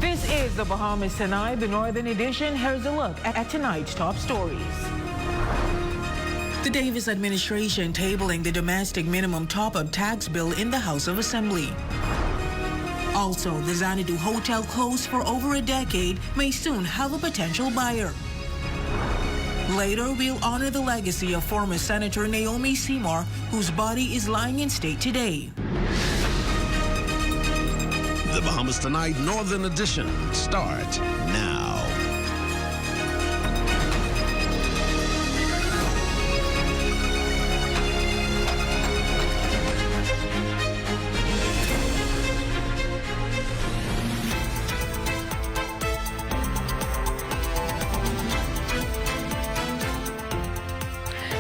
This is the Bahamas Tonight, the Northern Edition. Here's a look at tonight's top stories. The Davis administration tabling the domestic minimum top-up tax bill in the House of Assembly. Also, the Xanadu Hotel closed for over a decade may soon have a potential buyer. Later, we'll honor the legacy of former Senator Naomi Seymour, whose body is lying in state today. The Bahamas Tonight Northern Edition start now.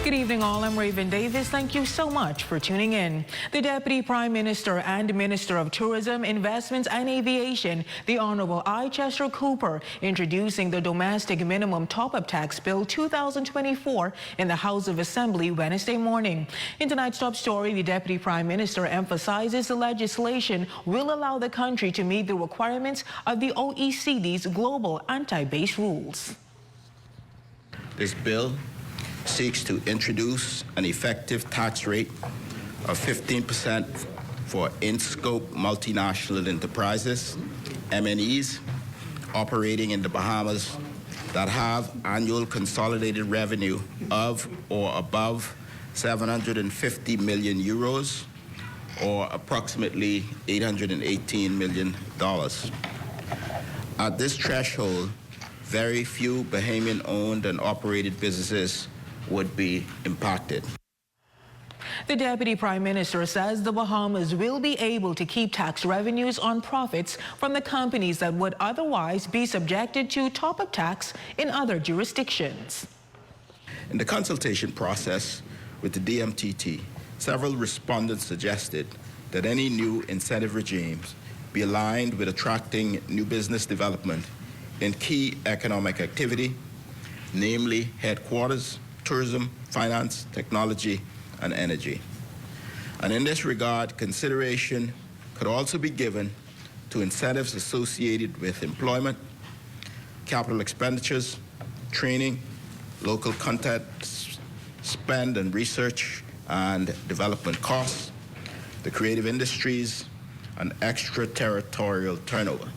Good evening all, I'm Raven Davis. Thank you so much for tuning in. The Deputy Prime Minister and Minister of Tourism, Investments and Aviation, the Honorable I. Chester Cooper, introducing the Domestic Minimum Top-Up Tax Bill 2024 in the House of Assembly Wednesday morning. In tonight's top story, the Deputy Prime Minister emphasizes the legislation will allow the country to meet the requirements of the OECD's global anti-base rules. This bill seeks to introduce an effective tax rate of 15% for in-scope multinational enterprises, MNEs, operating in the Bahamas that have annual consolidated revenue of or above 750 million euros or approximately $818 million. At this threshold, very few Bahamian-owned and operated businesses would be impacted. The Deputy Prime Minister says the Bahamas will be able to keep tax revenues on profits from the companies that would otherwise be subjected to top-up tax in other jurisdictions. In the consultation process with the DMTT, several respondents suggested that any new incentive regimes be aligned with attracting new business development in key economic activity, namely headquarters, tourism, finance, technology, and energy. And in this regard, consideration could also be given to incentives associated with employment, capital expenditures, training, local content spend and research and development costs, the creative industries, and extraterritorial turnover.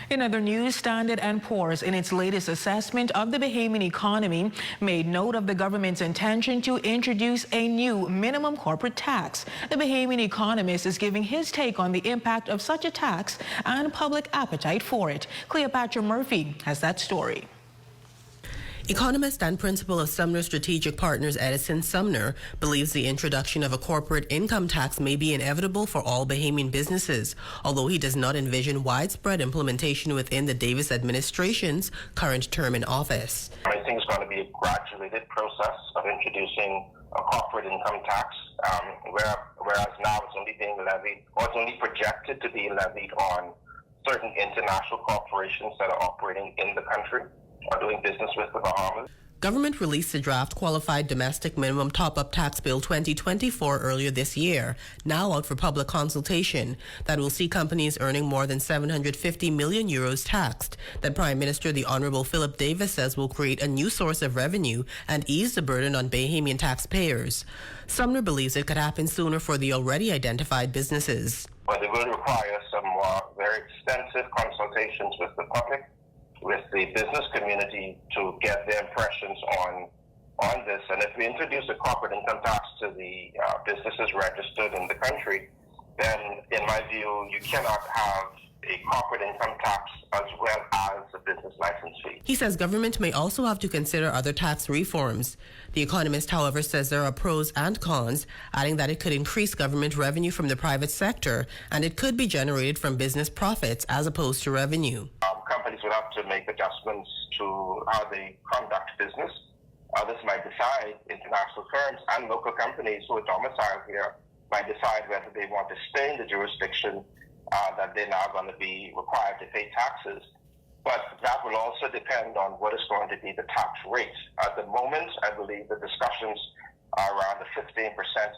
In other news, Standard & Poor's, in its latest assessment of the Bahamian economy, made note of the government's intention to introduce a new minimum corporate tax. The Bahamian economist is giving his take on the impact of such a tax and public appetite for it. Cleopatra Murphy has that story. Economist and principal of Sumner Strategic Partners Edison Sumner believes the introduction of a corporate income tax may be inevitable for all Bahamian businesses, although he does not envision widespread implementation within the Davis administration's current term in office. I think it's going to be a graduated process of introducing a corporate income tax, whereas now it's only being levied, or it's only projected to be levied on certain international corporations that are operating in the country or doing business with the Bahamas. Government released the draft Qualified Domestic Minimum Top-Up Tax Bill 2024 earlier this year, now out for public consultation, that will see companies earning more than 750 million euros taxed, that Prime Minister the Honorable Philip Davis says will create a new source of revenue and ease the burden on Bahamian taxpayers. Sumner believes it could happen sooner for the already identified businesses. But it will require some very extensive consultations with the public, with the business community, to get their impressions on this. And if we introduce a corporate income tax to the businesses registered in the country, then in my view, you cannot have a corporate income tax as well as a business license fee. He says government may also have to consider other tax reforms. The economist, however, says there are pros and cons, adding that it could increase government revenue from the private sector and it could be generated from business profits as opposed to revenue. Companies would have to make adjustments to how they conduct business. Others might decide, international firms and local companies who are domiciled here might decide whether they want to stay in the jurisdiction that they're now going to be required to pay taxes. But that will also depend on what is going to be the tax rate. At the moment, I believe the discussions around the 15%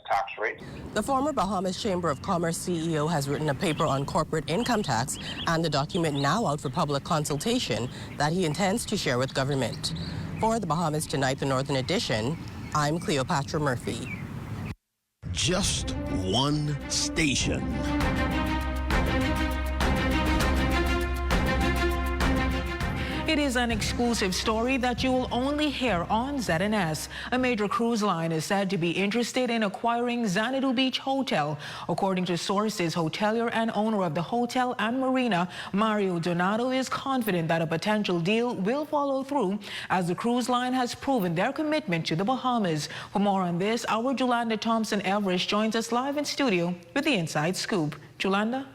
tax rate. The former Bahamas Chamber of Commerce CEO has written a paper on corporate income tax and the document now out for public consultation that he intends to share with government. For the Bahamas Tonight, the Northern Edition, I'm Cleopatra Murphy. Just one station. It is an exclusive story that you will only hear on ZNS. A major cruise line is said to be interested in acquiring Xanadu Beach Hotel. According to sources, hotelier and owner of the hotel and marina, Mario Donato, is confident that a potential deal will follow through, as the cruise line has proven their commitment to the Bahamas. For more on this, our Julanda Thompson-Everest joins us live in studio with the Inside Scoop. Julanda?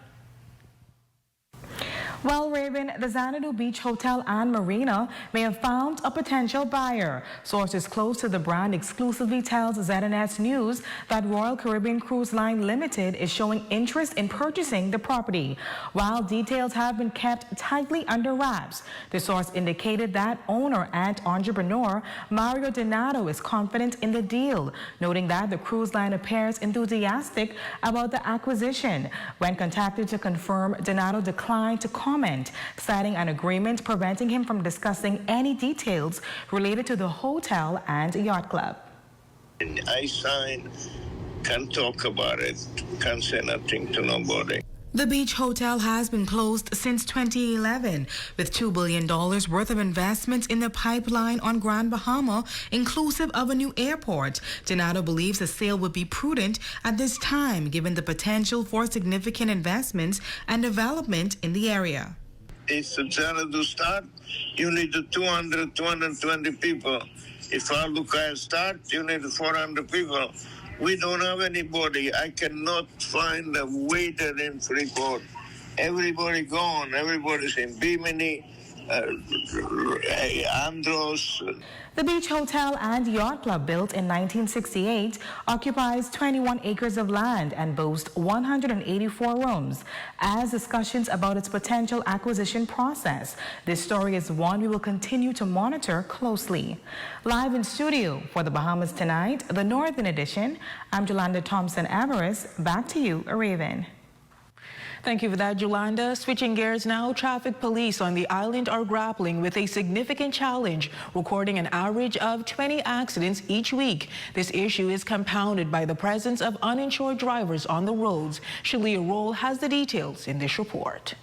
Well, Raven, the Xanadu Beach Hotel and Marina may have found a potential buyer. Sources close to the brand exclusively tells ZNS News that Royal Caribbean Cruise Line Limited is showing interest in purchasing the property. While details have been kept tightly under wraps, the source indicated that owner and entrepreneur Mario Donato is confident in the deal, noting that the cruise line appears enthusiastic about the acquisition. When contacted to confirm, Donato declined to comment, citing an agreement preventing him from discussing any details related to the hotel and yacht club. I signed, can't talk about it, can't say nothing to nobody. The beach hotel has been closed since 2011, with $2 billion worth of investments in the pipeline on Grand Bahama, inclusive of a new airport. Donato believes a sale would be prudent at this time, given the potential for significant investments and development in the area. If the Xanadu start, you need 200, 220 people. If Al-Bukhari start, you need 400 people. We don't have anybody. I cannot find a waiter in Freeport. Everybody gone. Everybody's in Bimini, Andros. The beach hotel and yacht club, built in 1968, occupies 21 acres of land and boasts 184 rooms. As discussions about its potential acquisition process, this story is one we will continue to monitor closely. Live in studio for the Bahamas Tonight, the Northern Edition, I'm Julanda Thompson-Everest. Back to you, Raven. Thank you for that, Julanda. Switching gears now, traffic police on the island are grappling with a significant challenge, recording an average of 20 accidents each week. This issue is compounded by the presence of uninsured drivers on the roads. Shalia Roll has the details in this report.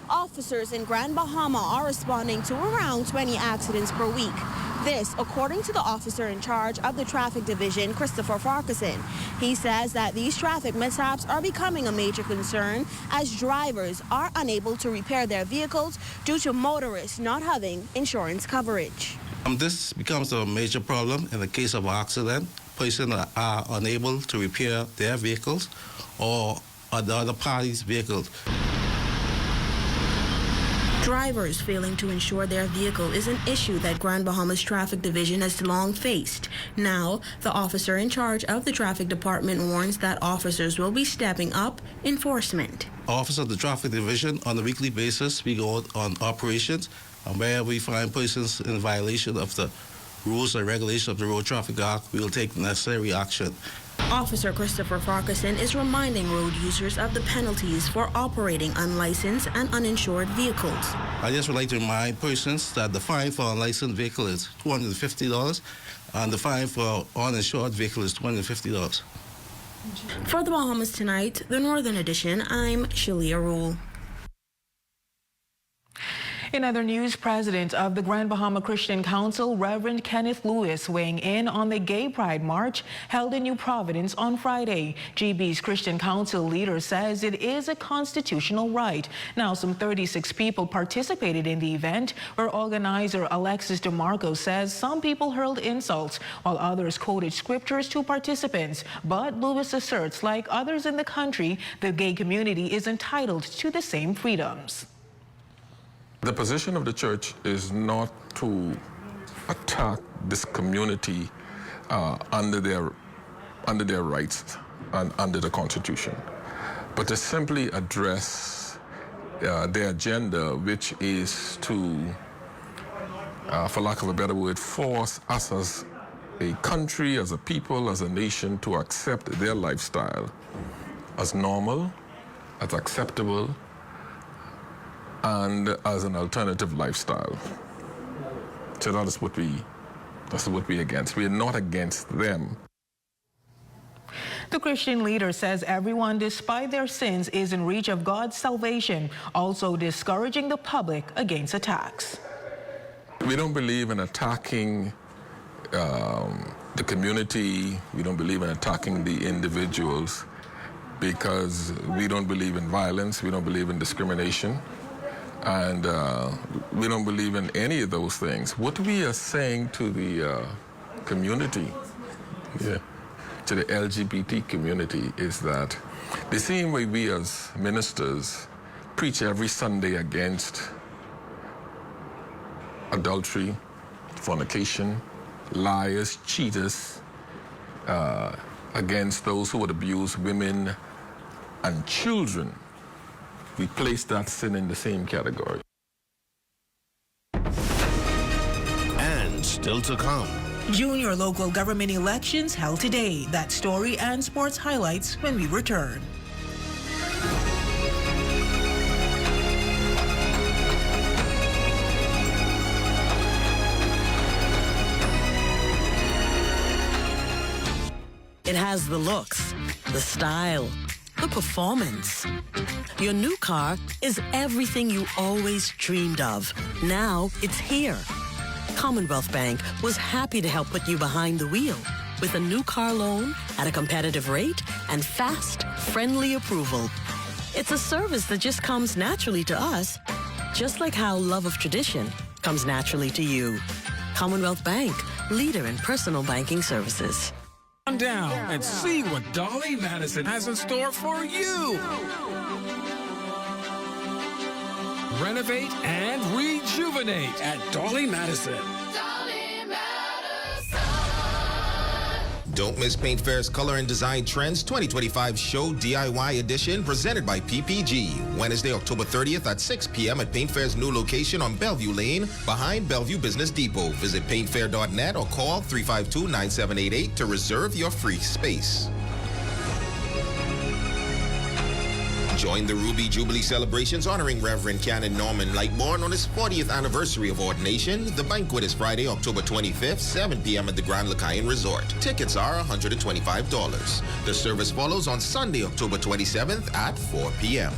Officers in Grand Bahama are responding to around 20 accidents per week. This, according to the officer in charge of the traffic division, Christopher Farquharson. He says that these traffic mishaps are becoming a major concern as drivers are unable to repair their vehicles due to motorists not having insurance coverage. This becomes a major problem in the case of an accident. Persons are unable to repair their vehicles or the other party's vehicles. Drivers failing to insure their vehicle is an issue that Grand Bahamas Traffic Division has long faced. Now, the officer in charge of the traffic department warns that officers will be stepping up enforcement. Officers of the traffic division, on a weekly basis, we go out on operations where we find persons in violation of the rules and regulations of the Road Traffic Act. We will take necessary action. Officer Christopher Farquharson is reminding road users of the penalties for operating unlicensed and uninsured vehicles. I just would like to remind persons that the fine for an unlicensed vehicle is $250 and the fine for uninsured vehicle is $250. For the Bahamas Tonight, the Northern Edition, I'm Shalia Rule. In other news, President of the Grand Bahama Christian Council, Reverend Kenneth Lewis, weighing in on the Gay Pride March held in New Providence on Friday. GB's Christian Council leader says it is a constitutional right. Now, some 36 people participated in the event, where organizer Alexis DeMarco says some people hurled insults, while others quoted scriptures to participants. But Lewis asserts, like others in the country, the gay community is entitled to the same freedoms. The position of the church is not to attack this community under their rights and under the Constitution, but to simply address their agenda, which is to, for lack of a better word, force us as a country, as a people, as a nation, to accept their lifestyle as normal, as acceptable, and as an alternative lifestyle. So that's what we're against. We're not against them. The Christian leader says everyone, despite their sins, is in reach of God's salvation, also discouraging the public against attacks. We don't believe in attacking the community. We don't believe in attacking the individuals because we don't believe in violence. We don't believe in discrimination. And we don't believe in any of those things. What we are saying to the community, to the LGBT community, is that the same way we as ministers preach every Sunday against adultery, fornication, liars, cheaters, against those who would abuse women and children, we place that sin in the same category. And still to come. Junior local government elections held today. That story and sports highlights when we return. It has the looks, the style, the performance. Your new car is everything you always dreamed of. Now it's here. Commonwealth Bank was happy to help put you behind the wheel with a new car loan at a competitive rate and fast, friendly approval. It's a service that just comes naturally to us, just like how love of tradition comes naturally to you. Commonwealth Bank, leader in personal banking services. Come down and see what Dolly Madison has in store for you. Renovate and rejuvenate at Dolly Madison. Don't miss Paint Fair's Color and Design Trends 2025 Show DIY Edition presented by PPG. Wednesday, October 30th at 6 p.m. at Paint Fair's new location on Bellevue Lane behind Bellevue Business Depot. Visit paintfair.net or call 352-9788 to reserve your free space. Join the Ruby Jubilee celebrations honoring Reverend Canon Norman Lightbourne on his 40th anniversary of ordination. The banquet is Friday, October 25th, 7 p.m. at the Grand Lacaille Resort. Tickets are $125. The service follows on Sunday, October 27th at 4 p.m.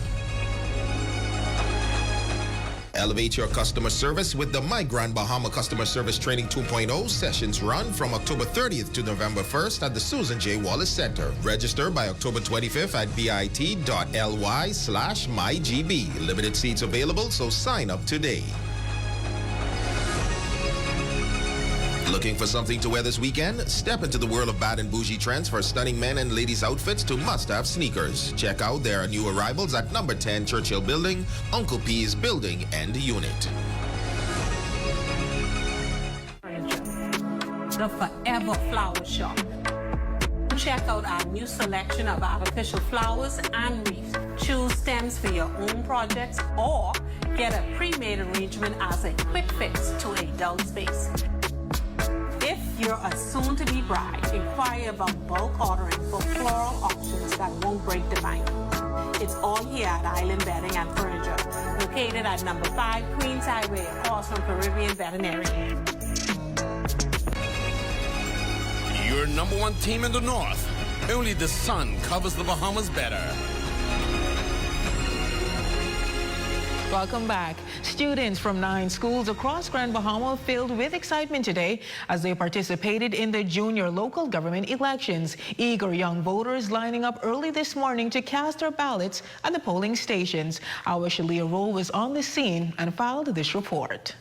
Elevate your customer service with the My Grand Bahama Customer Service Training 2.0 sessions run from October 30th to November 1st at the Susan J. Wallace Center. Register by October 25th at bit.ly/mygb. Limited seats available, so sign up today. Looking for something to wear this weekend? Step into the world of bad and bougie trends for stunning men and ladies' outfits to must-have sneakers. Check out their new arrivals at number 10 Churchill Building, Uncle P's Building and Unit. The Forever Flower Shop. Check out our new selection of artificial flowers and wreaths. Choose stems for your own projects or get a pre-made arrangement as a quick fix to a dull space. If you're a soon-to-be bride, inquire about bulk ordering for floral options that won't break the bank. It's all here at Island Bedding and Furniture, located at number 5 Queens Highway, across from Caribbean Veterinary. Your number one team in the North. Only the sun covers the Bahamas better. Welcome back. Students from 9 schools across Grand Bahama filled with excitement today as they participated in the junior local government elections. Eager young voters lining up early this morning to cast their ballots at the polling stations. Our Shalia Roll was on the scene and filed this report.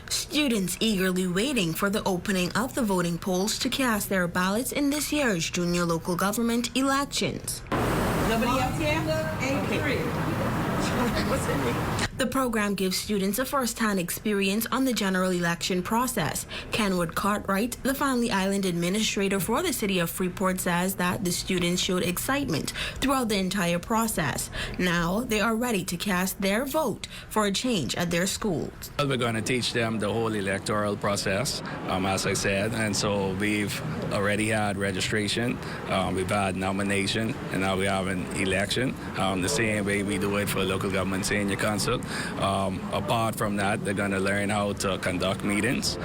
Students eagerly waiting for the opening of the voting polls to cast their ballots in this year's junior local government elections. Nobody else here? Okay. The program gives students a first-hand experience on the general election process. Kenwood Cartwright, the Family Island administrator for the city of Freeport, says that the students showed excitement throughout the entire process. Now they are ready to cast their vote for a change at their schools. Well, we're going to teach them the whole electoral process, as I said, and so we've already had registration, we've had nomination, and now we have an election, the same way we do it for local government senior council. Apart from that, they're going to learn how to conduct meetings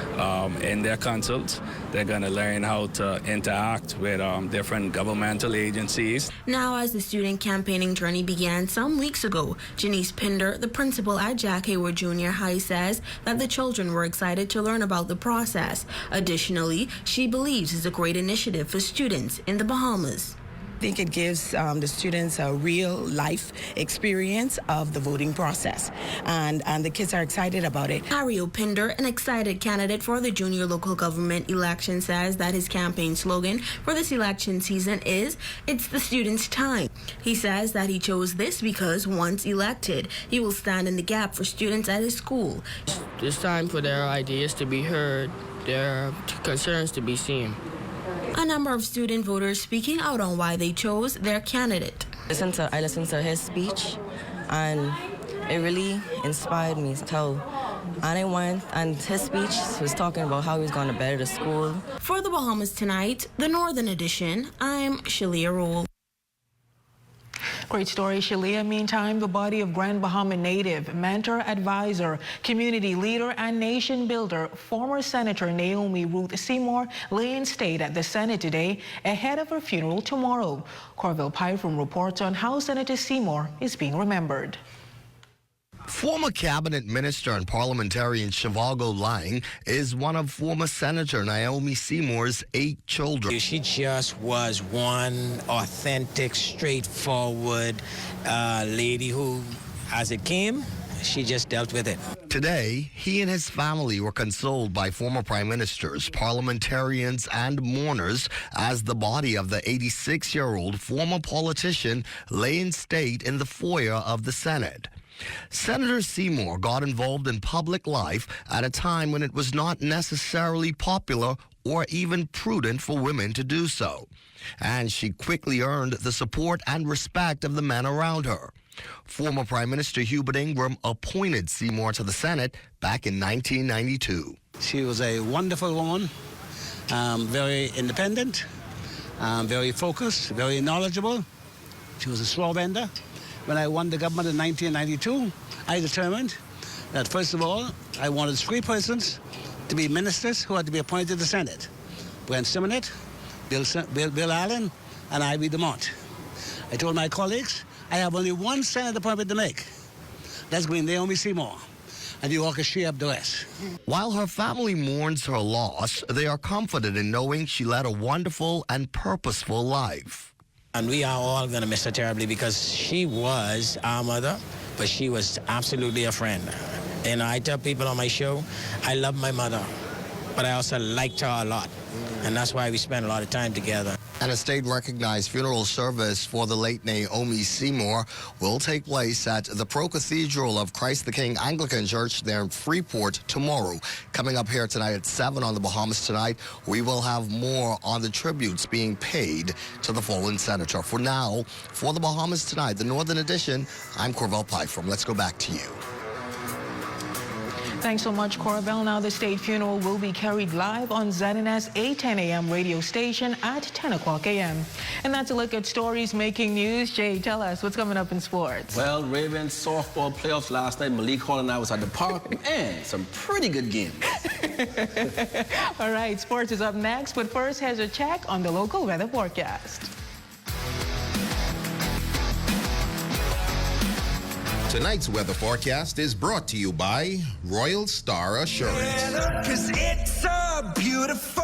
in their councils. They're going to learn how to interact with different governmental agencies. Now, as the student campaigning journey began some weeks ago, Janice Pinder, the principal at Jack Hayward Junior High, says that the children were excited to learn about the process. Additionally, she believes it's a great initiative for students in the Bahamas. I think it gives the students a real life experience of the voting process, and the kids are excited about it. Hario Pinder, an excited candidate for the junior local government election, says that his campaign slogan for this election season is, "It's the students' time." He says that he chose this because once elected, he will stand in the gap for students at his school. It's time for their ideas to be heard, their concerns to be seen. A number of student voters speaking out on why they chose their candidate. I listened to his speech, and it really inspired me. And his speech was talking about how he was going to better the school. For the Bahamas Tonight, the Northern Edition, I'm Shalia Rule. Great story, Shalia. Meantime, the body of Grand Bahama native, mentor, advisor, community leader, and nation builder, former Senator Naomi Ruth Seymour, lay in state at the Senate today ahead of her funeral tomorrow. Corville Pyfrom reports on how Senator Seymour is being remembered. Former cabinet minister and parliamentarian Shivago Lang is one of former Senator Naomi Seymour's 8 children. She just was one authentic, straightforward lady who, as it came, she just dealt with it. Today, he and his family were consoled by former prime ministers, parliamentarians, and mourners as the body of the 86-year-old former politician lay in state in the foyer of the Senate. Senator Seymour got involved in public life at a time when it was not necessarily popular or even prudent for women to do so. And she quickly earned the support and respect of the men around her. Former Prime Minister Hubert Ingram appointed Seymour to the Senate back in 1992. She was a wonderful woman, very independent, very focused, very knowledgeable. She was a slow bender. When I won the government in 1992, I determined that, first of all, I wanted 3 persons to be ministers who had to be appointed to the Senate. Brent Simonet, Bill Allen, and Ivy DeMont. I told my colleagues, I have only 1 Senate appointment to make. That's going to be Naomi Seymour, and you all can share up the rest. While her family mourns her loss, they are comforted in knowing she led a wonderful and purposeful life. And we are all going to miss her terribly because she was our mother, but she was absolutely a friend. And I tell people on my show, I love my mother, but I also liked her a lot. And that's why we spent a lot of time together. And a state-recognized funeral service for the late Naomi Seymour will take place at the Pro-Cathedral of Christ the King Anglican Church there in Freeport tomorrow. Coming up here tonight at 7 on the Bahamas Tonight, we will have more on the tributes being paid to the fallen senator. For now, for the Bahamas Tonight, the Northern Edition, I'm Corville Pyfrom. Let's go back to you. Thanks so much, Corville. Now the state funeral will be carried live on ZNS 810 a.m. radio station at 10 o'clock a.m. And that's a look at stories making news. Jay, tell us what's coming up in sports. Well, Ravens softball playoffs last night. Malik Hall and I was at the park, and some pretty good games. All right, sports is up next, but first, here's a check on the local weather forecast. Tonight's weather forecast is brought to you by Royal Star Assurance. Cause it's so beautiful.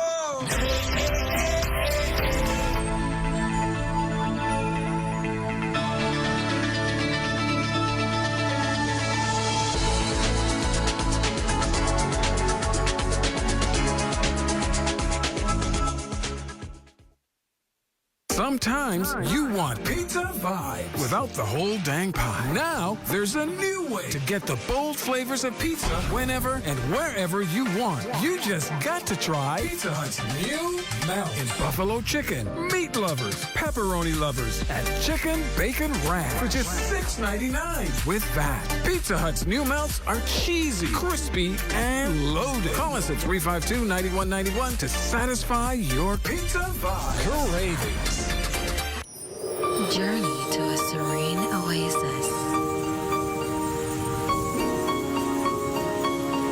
Sometimes you want pizza vibes without the whole dang pie. Now, there's a new way to get the bold flavors of pizza whenever and wherever you want. You just got to try Pizza Hut's new melt in buffalo chicken, meat lovers, pepperoni lovers, and chicken bacon wrap for just $6.99 with that. Pizza Hut's new melts are cheesy, crispy, and loaded. Call us at 352-9191 to satisfy your pizza vibe cravings. Journey to a serene oasis.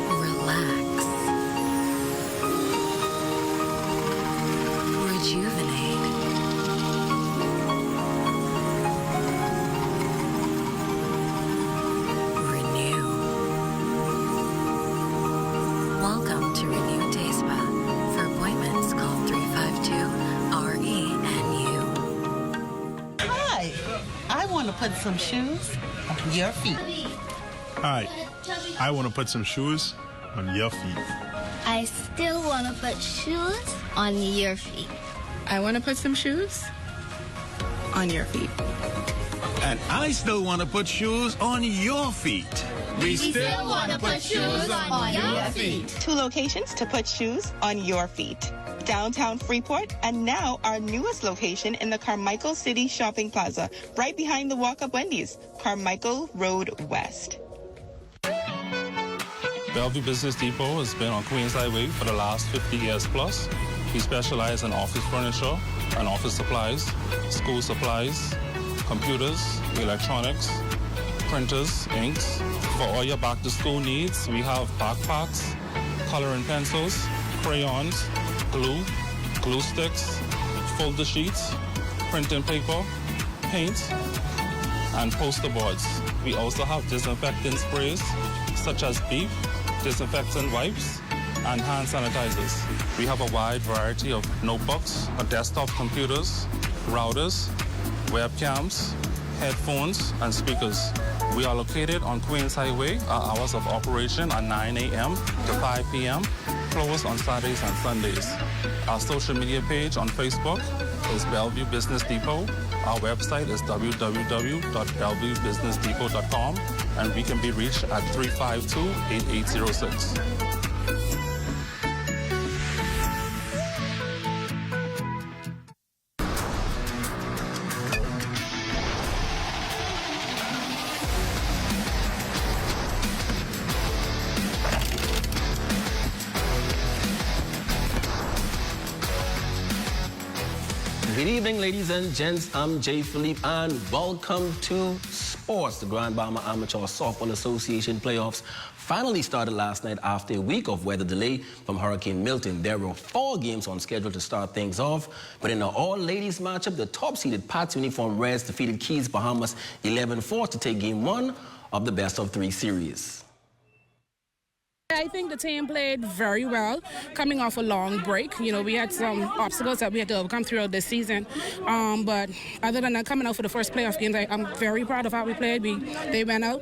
Relax. Rejuvenate. Renew. Welcome to Renew Day Spa. For appointments, call 352-RENU. Hi, I want to put some shoes on your feet. Hi, I want to put some shoes on your feet. I still want to put shoes on your feet. I want to put some shoes on your feet. And I still want to put shoes on your feet. We still want to put shoes on your feet. 2 locations to put shoes on your feet. Downtown Freeport, and now our newest location in the Carmichael City Shopping Plaza, right behind the Walk Up Wendy's, Carmichael Road West. Bellevue Business Depot has been on Queens Highway for the last 50 years plus. We specialize in office furniture and office supplies, school supplies, computers, electronics, printers, inks. For all your back-to-school needs, we have backpacks, coloring pencils, crayons, glue, glue sticks, folder sheets, printing paper, paint, and poster boards. We also have disinfectant sprays such as beef, disinfectant wipes, and hand sanitizers. We have a wide variety of notebooks, desktop computers, routers, webcams, headphones, and speakers. We are located on Queens Highway. Our hours of operation are 9 a.m. to 5 p.m., closed on Saturdays and Sundays. Our social media page on Facebook is Bellevue Business Depot. Our website is www.bellevuebusinessdepot.com, and we can be reached at 352-8806. Good evening, ladies and gents. I'm Jay Philippe, and welcome to Sports. The Grand Bahama Amateur Softball Association playoffs finally started last night after a week of weather delay from Hurricane Milton. There were 4 games on schedule to start things off, but in an all-ladies matchup, the top-seeded Pats Uniform Reds defeated Keys Bahamas 11-4 to take Game 1 of the best-of-3 series. I think the team played very well, coming off a long break. You know, we had some obstacles that we had to overcome throughout this season. But other than that, coming out for the first playoff games, I'm very proud of how we played. They went out,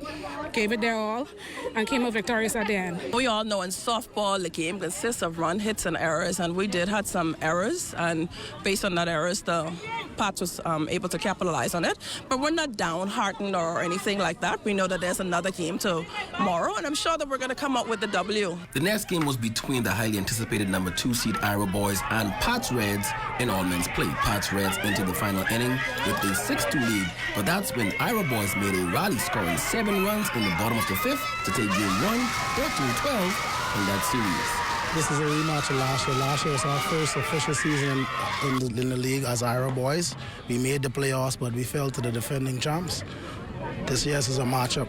gave it their all, and came out victorious at the end. We all know in softball, the game consists of run hits and errors, and we did have some errors. And based on that errors, the Pats was able to capitalize on it. But we're not downhearted or anything like that. We know that there's another game tomorrow, and I'm sure that we're going to come up with the W. The next game was between the highly anticipated number 2 seed Ira Boys and Pats Reds in all men's play. Pats Reds entered the final inning with a 6-2 lead, but that's when Ira Boys made a rally, scoring 7 runs in the bottom of the 5th to take Game 1, 13-12 in that series. This is a rematch of last year. Last year was our first official season in the league as Ira Boys. We made the playoffs, but we fell to the defending champs. This year is a matchup.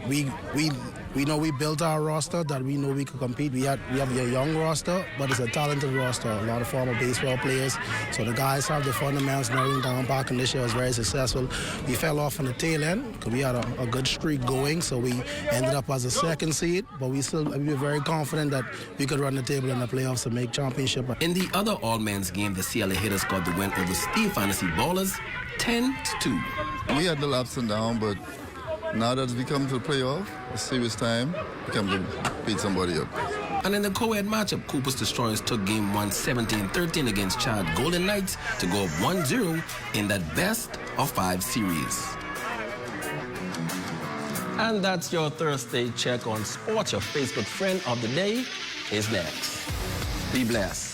We know we built our roster that we know we could compete. We have a young roster, but it's a talented roster. A lot of former baseball players. So the guys have the fundamentals narrowing down back, and this year was very successful. We fell off on the tail end because we had a good streak going, so we ended up as a 2nd seed, but we were very confident that we could run the table in the playoffs and make championship. In the other all-men's game, the CLA Hitters got the win over Steve Fantasy Ballers 10-2. We had the ups and downs, but now that we come to the playoff, a serious time, we come to beat somebody up. And in the co-ed matchup, Cooper's Destroyers took game 1 17-13 against Chad Golden Knights to go up 1-0 in that best of 5 series. And that's your Thursday check on sports. Your Facebook friend of the day is next. Be blessed.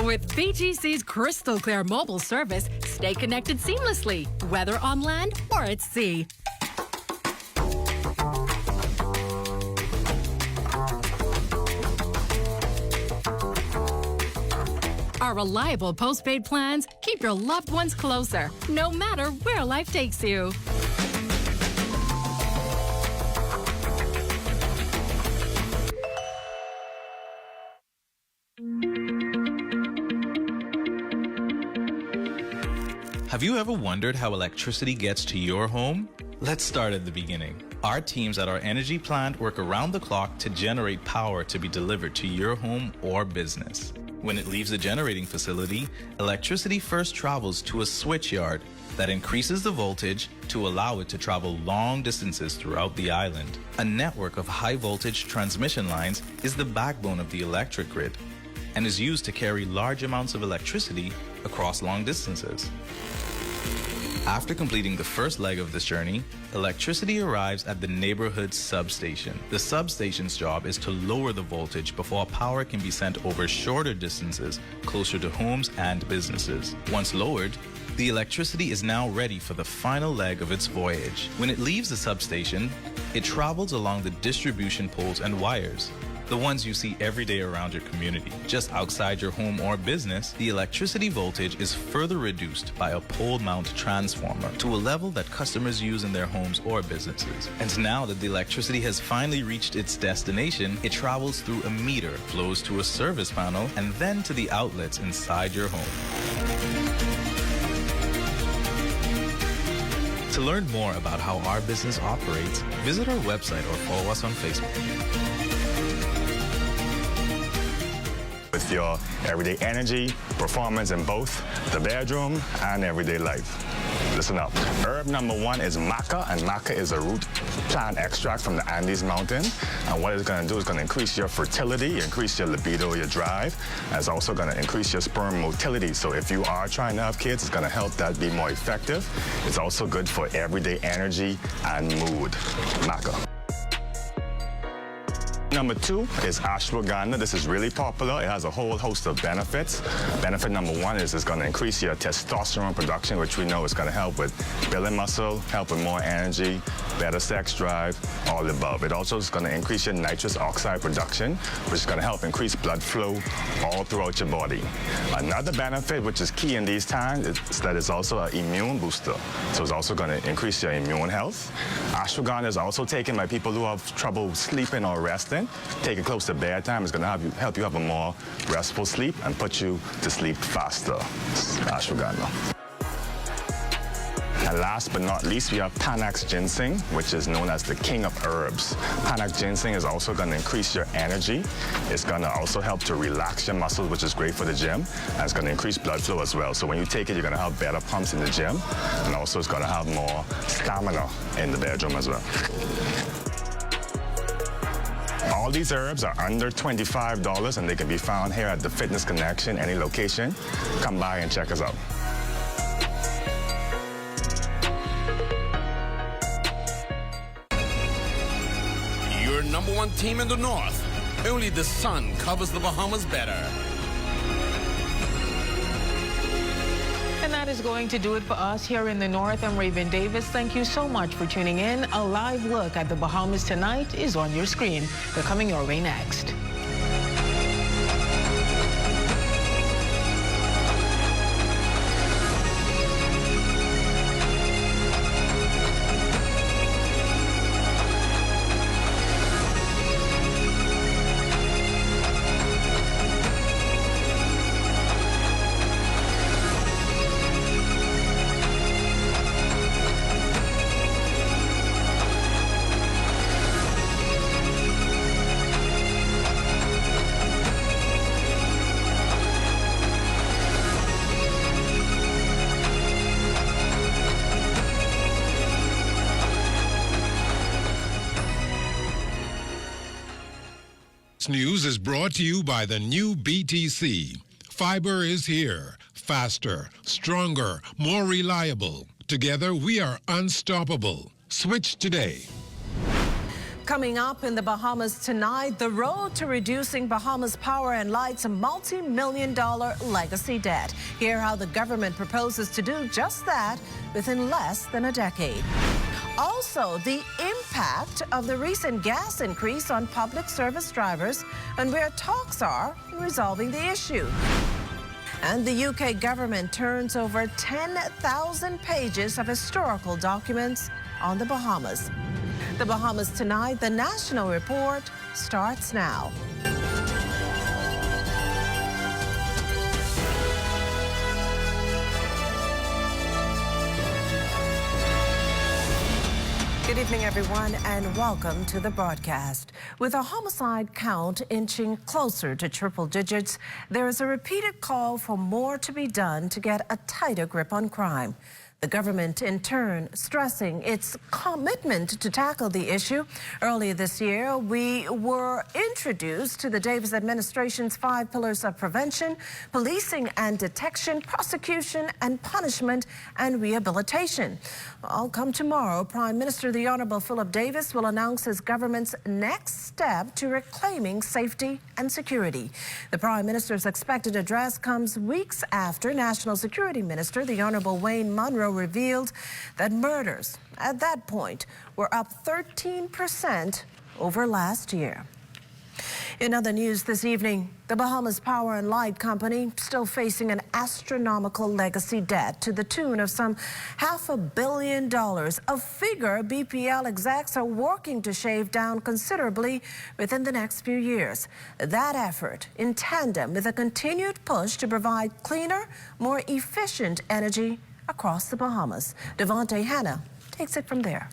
With BGC's crystal clear mobile service, stay connected seamlessly, whether on land or at sea. Our reliable postpaid plans keep your loved ones closer, no matter where life takes you. Have you ever wondered how electricity gets to your home? Let's start at the beginning. Our teams at our energy plant work around the clock to generate power to be delivered to your home or business. When it leaves the generating facility, electricity first travels to a switch yard that increases the voltage to allow it to travel long distances throughout the island. A network of high voltage transmission lines is the backbone of the electric grid and is used to carry large amounts of electricity across long distances. After completing the first leg of this journey, electricity arrives at the neighborhood substation. The substation's job is to lower the voltage before power can be sent over shorter distances closer to homes and businesses. Once lowered, the electricity is now ready for the final leg of its voyage. When it leaves the substation, it travels along the distribution poles and wires, the ones you see every day around your community. Just outside your home or business, the electricity voltage is further reduced by a pole mount transformer to a level that customers use in their homes or businesses. And now that the electricity has finally reached its destination, it travels through a meter, flows to a service panel, and then to the outlets inside your home. To learn more about how our business operates, visit our website or follow us on Facebook. With your everyday energy, performance in both the bedroom and everyday life. Listen up. Herb number 1 is maca, and maca is a root plant extract from the Andes mountain. And what it's going to do is going to increase your fertility, increase your libido, your drive. And it's also going to increase your sperm motility. So if you are trying to have kids, it's going to help that be more effective. It's also good for everyday energy and mood. Maca. Number 2 is ashwagandha. This is really popular. It has a whole host of benefits. Benefit number 1 is it's going to increase your testosterone production, which we know is going to help with building muscle, help with more energy, better sex drive, all the above. It also is going to increase your nitrous oxide production, which is going to help increase blood flow all throughout your body. Another benefit, which is key in these times, is that it's also an immune booster. So it's also going to increase your immune health. Ashwagandha is also taken by people who have trouble sleeping or resting. Take it close to bedtime. It's going to help you have a more restful sleep and put you to sleep faster. Ashwagandha. And last but not least, we have Panax ginseng, which is known as the king of herbs. Panax ginseng is also going to increase your energy. It's going to also help to relax your muscles, which is great for the gym. And it's going to increase blood flow as well. So when you take it, you're going to have better pumps in the gym. And also it's going to have more stamina in the bedroom as well. All these herbs are under $25, and they can be found here at the Fitness Connection, any location. Come by and check us out. Your number 1 team in the North. Only the sun covers the Bahamas better. And that is going to do it for us here in the North. I'm Raven Davis. Thank you so much for tuning in. A live look at the Bahamas tonight is on your screen. They're coming your way next. Sports News is brought to you by the new BTC. Fiber is here. Faster, stronger, more reliable. Together, we are unstoppable. Switch today. Coming up in the Bahamas tonight, the road to reducing Bahamas Power and Light's multi-million-dollar legacy debt. Hear how the government proposes to do just that within less than a decade. Also, the impact of the recent gas increase on public service drivers and where talks are in resolving the issue. And the UK government turns over 10,000 pages of historical documents on the Bahamas. The Bahamas tonight, the National Report starts now. Good evening, everyone, and welcome to the broadcast. With a homicide count inching closer to triple digits, there is a repeated call for more to be done to get a tighter grip on crime. The government, in turn, stressing its commitment to tackle the issue. Earlier this year, we were introduced to the Davis administration's 5 pillars of prevention, policing and detection, prosecution and punishment, and rehabilitation. Well, come tomorrow, Prime Minister the Honorable Philip Davis will announce his government's next step to reclaiming safety and security. The Prime Minister's expected address comes weeks after National Security Minister the Honorable Wayne Munro revealed that murders at that point were up 13% over last year. In other news this evening, the Bahamas Power and Light Company still facing an astronomical legacy debt to the tune of some $500 million, a figure BPL execs are working to shave down considerably within the next few years. That effort in tandem with a continued push to provide cleaner, more efficient energy across the Bahamas. Devontae Hanna takes it from there.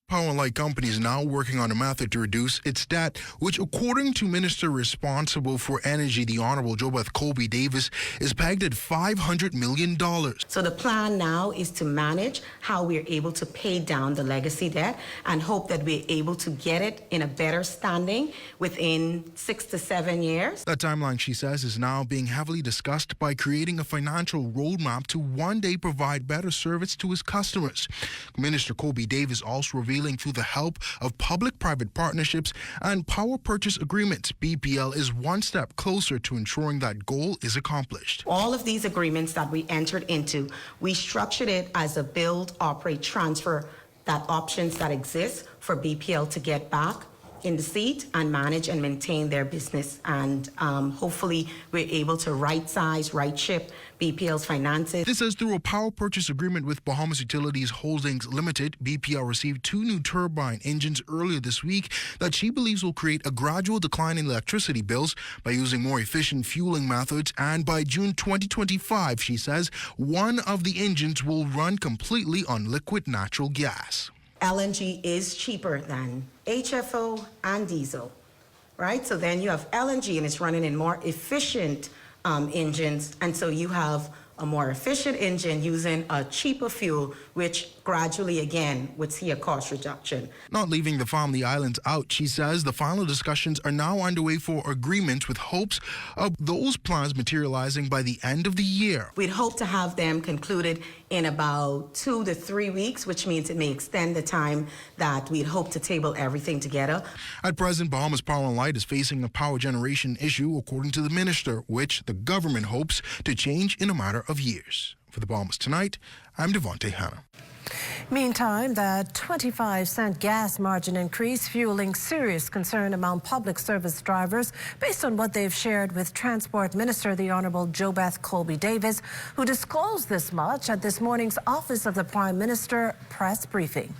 Power and Light Company is now working on a method to reduce its debt, which, according to Minister responsible for Energy, the Honorable Jobeth Colby Davis, is pegged at $500 million. So the plan now is to manage how we're able to pay down the legacy debt and hope that we're able to get it in a better standing within 6 to 7 years. That timeline, she says, is now being heavily discussed by creating a financial roadmap to one day provide better service to its customers. Minister Colby Davis also revealed through the help of public-private partnerships and power purchase agreements, BPL is one step closer to ensuring that goal is accomplished. All of these agreements that we entered into, we structured it as a build, operate, transfer, that options that exist for BPL to get back in the seat and manage and maintain their business. And hopefully we're able to right-size, right-ship BPL's finances. This is through a power purchase agreement with Bahamas Utilities Holdings Limited. BPL received 2 new turbine engines earlier this week that she believes will create a gradual decline in electricity bills by using more efficient fueling methods. And by June 2025, she says, one of the engines will run completely on liquid natural gas. LNG is cheaper than HFO and diesel, right? So then you have LNG and it's running in more efficient engines, and so you have a more efficient engine using a cheaper fuel, which gradually, again, would see a cost reduction. Not leaving the family islands out, she says the final discussions are now underway for agreements with hopes of those plans materializing by the end of the year. We'd hope to have them concluded in about 2 to 3 weeks, which means it may extend the time that we'd hope to table everything together. At present, Bahamas Power and Light is facing a power generation issue, according to the minister, which the government hopes to change in a matter of years. For the Bahamas Tonight, I'm Devontae Hanna. Meantime, that 25-cent gas margin increase fueling serious concern among public service drivers based on what they've shared with Transport Minister the Honorable Jobeth Colby Davis, who disclosed this much at this morning's Office of the Prime Minister press briefing.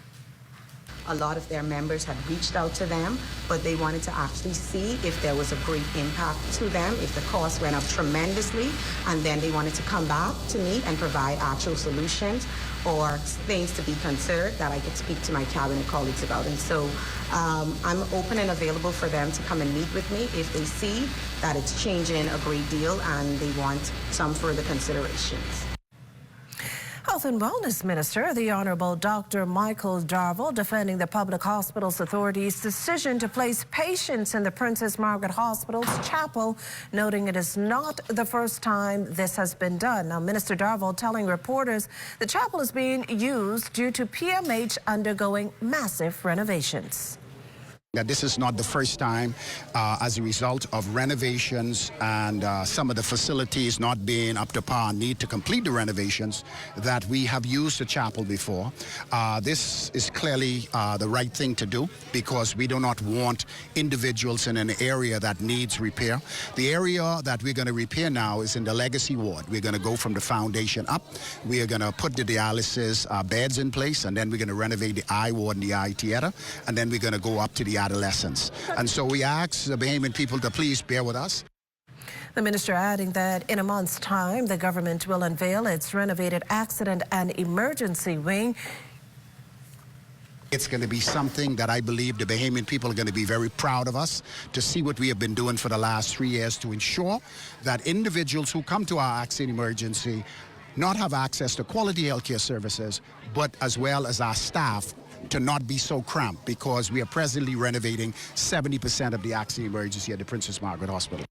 A lot of their members had reached out to them, but they wanted to actually see if there was a great impact to them, if the cost went up tremendously, and then they wanted to come back to me and provide actual solutions or things to be considered that I could speak to my cabinet colleagues about. And so I'm open and available for them to come and meet with me if they see that it's changing a great deal and they want some further considerations. Health Health and Wellness Minister, the Honorable Dr. Michael Darville, defending the Public Hospitals Authority's decision to place patients in the Princess Margaret Hospital's chapel, noting it is not the first time this has been done. Now, Minister Darville telling reporters the chapel is being used due to PMH undergoing massive renovations. That this is not the first time as a result of renovations and some of the facilities not being up to par, need to complete the renovations, that we have used the chapel before. This is clearly the right thing to do, because we do not want individuals in an area that needs repair. The area that we're going to repair now is in the Legacy Ward. We're going to go from the foundation up. We are going to put the dialysis beds in place, and then we're going to renovate the eye ward and the eye theater, and then we're going to go up to the adolescents. And so we ask the Bahamian people to please bear with us. The minister adding that in a month's time, the government will unveil its renovated accident and emergency wing. It's going to be something that I believe the Bahamian people are going to be very proud of us, to see what we have been doing for the last 3 years to ensure that individuals who come to our accident emergency not have access to quality healthcare services, but as well as our staff to not be so cramped, because we are presently renovating 70% of the accident emergency at the Princess Margaret Hospital.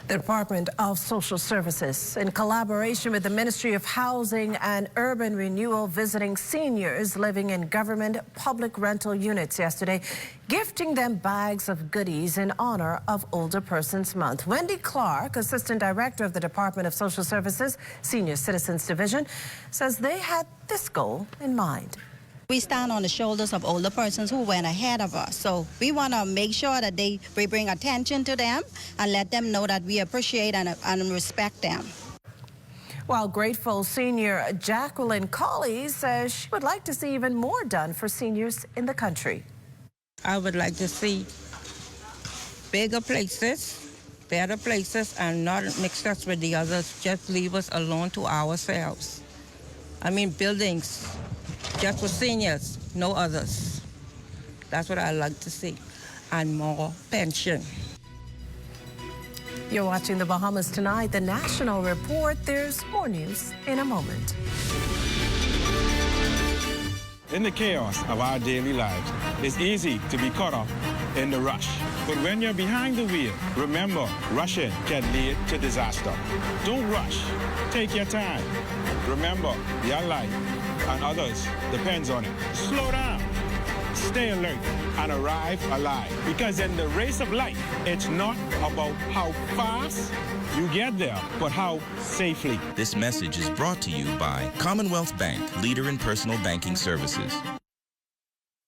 The Department of Social Services, in collaboration with the Ministry of Housing and Urban Renewal, visiting seniors living in government public rental units yesterday, gifting them bags of goodies in honor of Older Persons Month. Wendy Clark, Assistant Director of the Department of Social Services, Senior Citizens Division, says they had this goal in mind. We stand on the shoulders of older persons who went ahead of us. So we want to make sure that we bring attention to them and let them know that we appreciate and respect them. While grateful, senior Jacqueline Colley says she would like to see even more done for seniors in the country. I would like to see bigger places, better places, and not mix us with the others. Just leave us alone to ourselves. I mean, buildings just for seniors, no others. That's what I like to see. And more pension. You're watching the Bahamas Tonight, the National Report. There's more news in a moment. In the chaos of our daily lives, it's easy to be caught up in the rush. But when you're behind the wheel, remember, rushing can lead to disaster. Don't rush. Take your time. Remember, your life and others depends on it. Slow down, stay alert, and arrive alive. Because in the race of life, it's not about how fast you get there, but how safely. This message is brought to you by Commonwealth Bank, leader in personal banking services.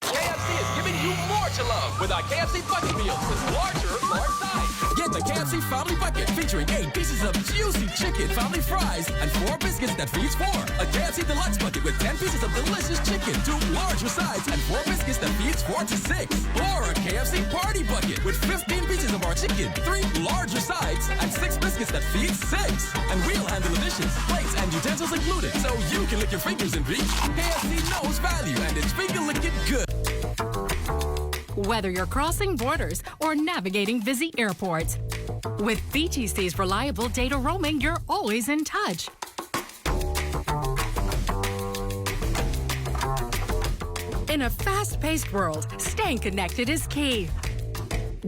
KFC is giving you more to love with our KFC Bucket Meals with large size. Get the KFC Family Bucket featuring 8 pieces of juicy chicken, family fries, and 4 biscuits that feeds 4. A KFC Deluxe Bucket with 10 pieces of delicious chicken, 2 larger sides, and 4 biscuits that feeds 4 to 6. Or a KFC Party Bucket with 15 pieces of our chicken, 3 larger sides, and 6 biscuits that feeds 6. And we'll handle the dishes, plates, and utensils included, so you can lick your fingers and reach. KFC knows value, and it's finger licking good. Whether you're crossing borders or navigating busy airports, with BTC's reliable data roaming, you're always in touch. In a fast-paced world, staying connected is key.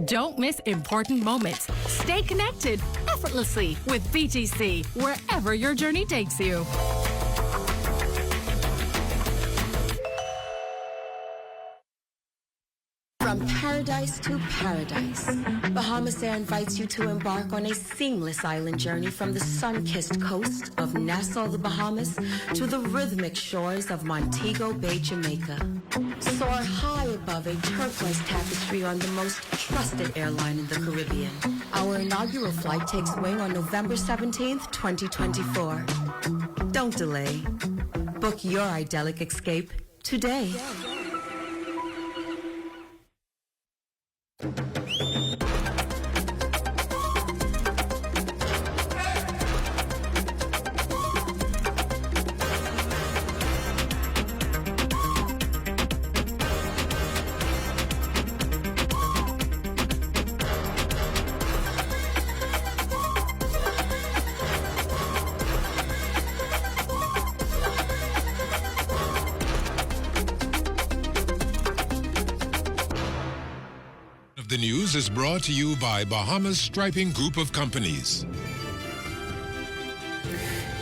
Don't miss important moments. Stay connected effortlessly with BTC, wherever your journey takes you. From paradise to paradise, Bahamas Air invites you to embark on a seamless island journey from the sun-kissed coast of Nassau, the Bahamas, to the rhythmic shores of Montego Bay, Jamaica. Soar high above a turquoise tapestry on the most trusted airline in the Caribbean. Our inaugural flight takes wing on November 17th, 2024. Don't delay. Book your idyllic escape today. The news is brought to you by Bahamas Striping Group of Companies.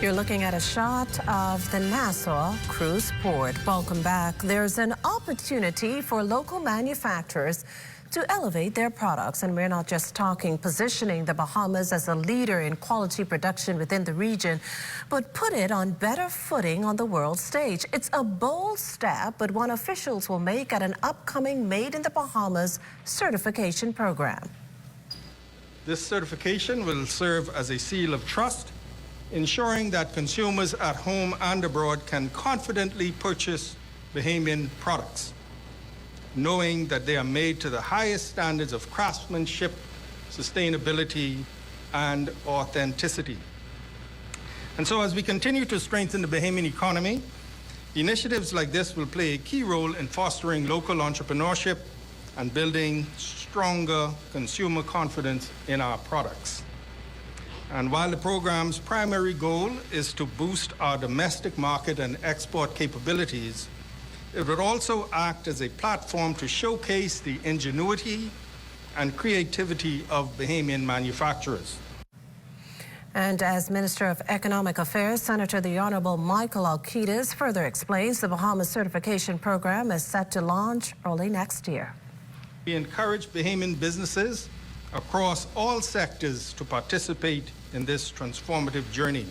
You're looking at a shot of the Nassau Cruise Port. Welcome back. There's an opportunity for local manufacturers to elevate their products. And we're not just talking positioning the Bahamas as a leader in quality production within the region, but put it on better footing on the world stage. It's a bold step, but one officials will make at an upcoming Made in the Bahamas certification program. This certification will serve as a seal of trust, ensuring that consumers at home and abroad can confidently purchase Bahamian products, knowing that they are made to the highest standards of craftsmanship, sustainability, and authenticity. And so as we continue to strengthen the Bahamian economy, initiatives like this will play a key role in fostering local entrepreneurship and building stronger consumer confidence in our products. And while the program's primary goal is to boost our domestic market and export capabilities, it would also act as a platform to showcase the ingenuity and creativity of Bahamian manufacturers. And as Minister of Economic Affairs, Senator the Honorable Michael Alcides further explains, the Bahamas certification program is set to launch early next year. We encourage Bahamian businesses across all sectors to participate in this transformative journey.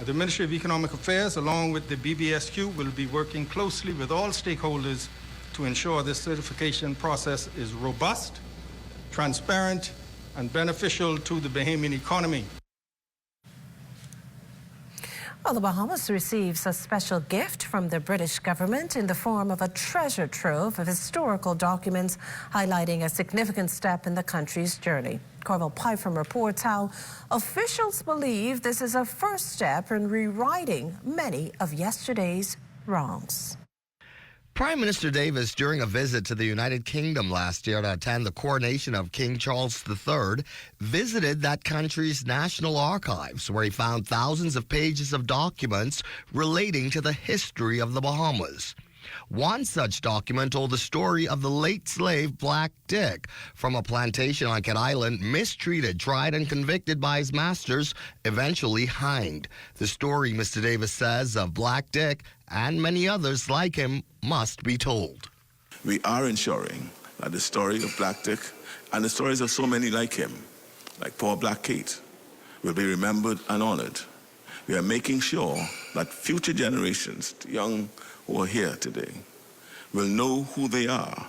The Ministry of Economic Affairs, along with the BBSQ, will be working closely with all stakeholders to ensure this certification process is robust, transparent, and beneficial to the Bahamian economy. Well, the Bahamas receives a special gift from the British government in the form of a treasure trove of historical documents highlighting a significant step in the country's journey. Corval Pyfrom reports how officials believe this is a first step in rewriting many of yesterday's wrongs. Prime Minister Davis, during a visit to the United Kingdom last year to attend the coronation of King Charles III, visited that country's National Archives, where he found thousands of pages of documents relating to the history of the Bahamas. One such document told the story of the late slave Black Dick from a plantation on Cat Island, mistreated, tried, and convicted by his masters, eventually hanged. The story, Mr. Davis says, of Black Dick and many others like him must be told. We are ensuring that the story of Black Dick and the stories of so many like him, like poor Black Kate, will be remembered and honored. We are making sure that future generations, the young who are here today, will know who they are,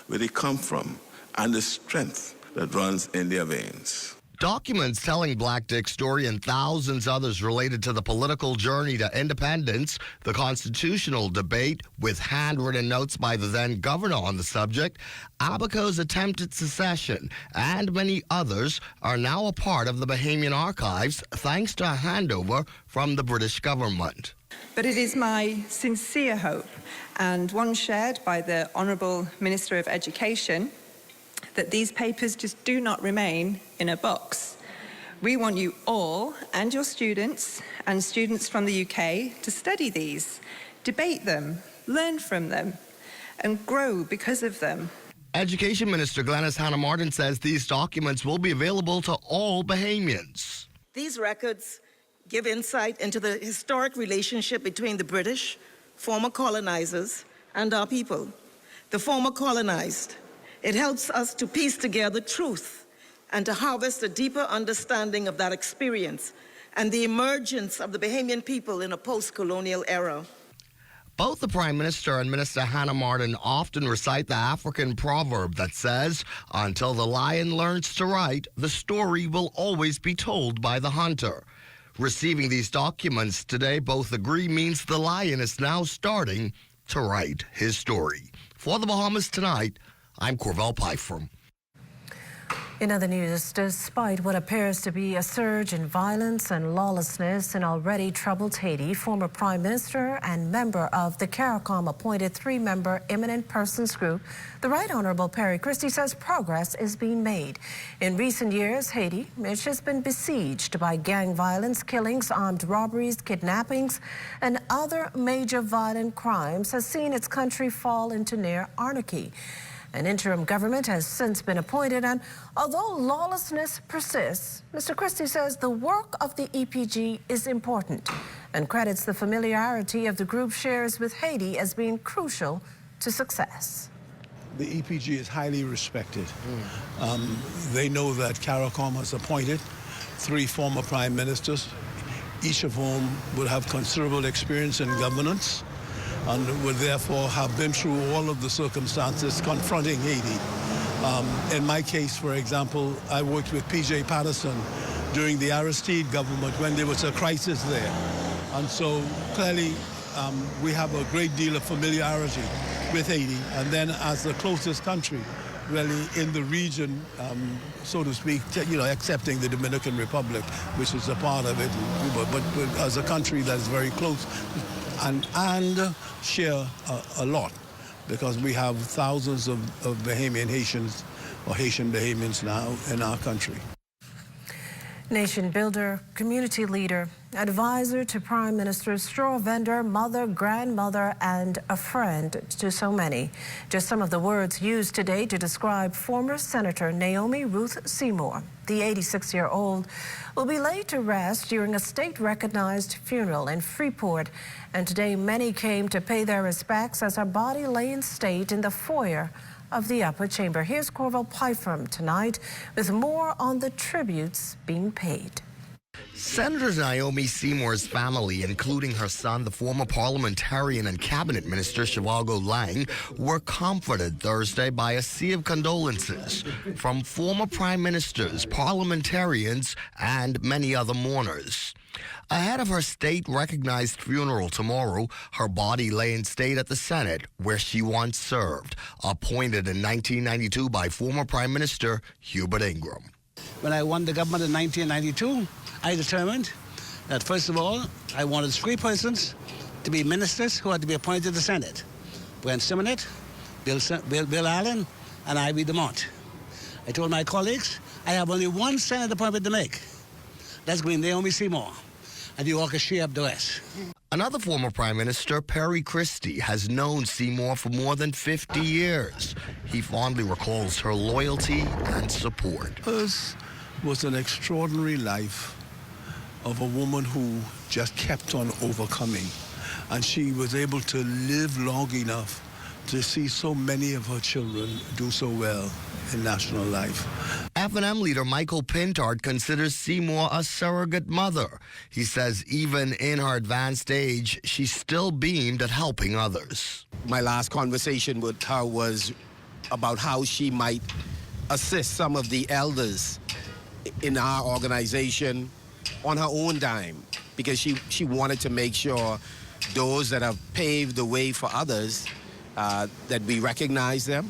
where they come from, and the strength that runs in their veins. Documents telling Black Dick's story and thousands others related to the political journey to independence, the constitutional debate with handwritten notes by the then governor on the subject, Abaco's attempted secession, and many others are now a part of the Bahamian archives thanks to a handover from the British government. But it is my sincere hope, and one shared by the Honourable Minister of Education, that these papers just do not remain in a box. We want you all and your students and students from the UK to study these, debate them, learn from them, and grow because of them. Education Minister Glenys Hannah-Martin says these documents will be available to all Bahamians. These records give insight into the historic relationship between the British, former colonizers, and our people, the former colonized. It helps us to piece together truth and to harvest a deeper understanding of that experience and the emergence of the Bahamian people in a post-colonial era. Both the Prime Minister and Minister Hannah-Martin often recite the African proverb that says, until the lion learns to write, the story will always be told by the hunter. Receiving these documents today, both agree means the lion is now starting to write his story. For the Bahamas Tonight, I'm Corval Pyfrom. In other news, despite what appears to be a surge in violence and lawlessness in already troubled Haiti, former Prime Minister and member of the CARICOM-appointed three-member Eminent Persons Group, the Right Honourable Perry Christie, says progress is being made. In recent years, Haiti, which has been besieged by gang violence, killings, armed robberies, kidnappings, and other major violent crimes, has seen its country fall into near anarchy. An interim government has since been appointed, and although lawlessness persists, Mr. Christie says the work of the EPG is important and credits the familiarity of the group shares with Haiti as being crucial to success. The EPG is highly respected. They know that CARICOM has appointed 3 former prime ministers, each of whom would have considerable experience in governance and would therefore have been through all of the circumstances confronting Haiti. In my case, for example, I worked with P.J. Patterson during the Aristide government when there was a crisis there. And so clearly we have a great deal of familiarity with Haiti, and then as the closest country really in the region, so to speak, excepting the Dominican Republic, which is a part of it, but as a country that is very close and share a lot, because we have thousands of Bahamian Haitians or Haitian Bahamians now in our country. Nation builder, community leader, advisor to prime minister, straw vendor, mother, grandmother, and a friend to so many. Just some of the words used today to describe former Senator Naomi Ruth Seymour. The 86-year-old will be laid to rest during a state-recognized funeral in Freeport. And today, many came to pay their respects as her body lay in state in the foyer of the upper chamber. Here's Corval Pyfrom tonight with more on the tributes being paid. Senator Naomi Seymour's family, including her son, the former parliamentarian and cabinet minister Shivago Lang, were comforted Thursday by a sea of condolences from former prime ministers, parliamentarians, and many other mourners. Ahead of her state-recognized funeral tomorrow, her body lay in state at the Senate, where she once served, appointed in 1992 by former Prime Minister Hubert Ingram. When I won the government in 1992, I determined that, first of all, I wanted 3 persons to be ministers who had to be appointed to the Senate. Brent Simonet, Bill Allen, and Ivy DeMont. I told my colleagues, I have only 1 Senate appointment to make. That's going to be Naomi Seymour, and you all can share up the rest. Another former Prime Minister, Perry Christie, has known Seymour for more than 50 years. He fondly recalls her loyalty and support. Hers was an extraordinary life of a woman who just kept on overcoming. And she was able to live long enough to see so many of her children do so well in national life. F&M leader Michael Pintard considers Seymour a surrogate mother. He says even in her advanced age, she still beamed at helping others. My last conversation with her was about how she might assist some of the elders in our organization on her own dime, because she wanted to make sure those that have paved the way for others, that we recognize them.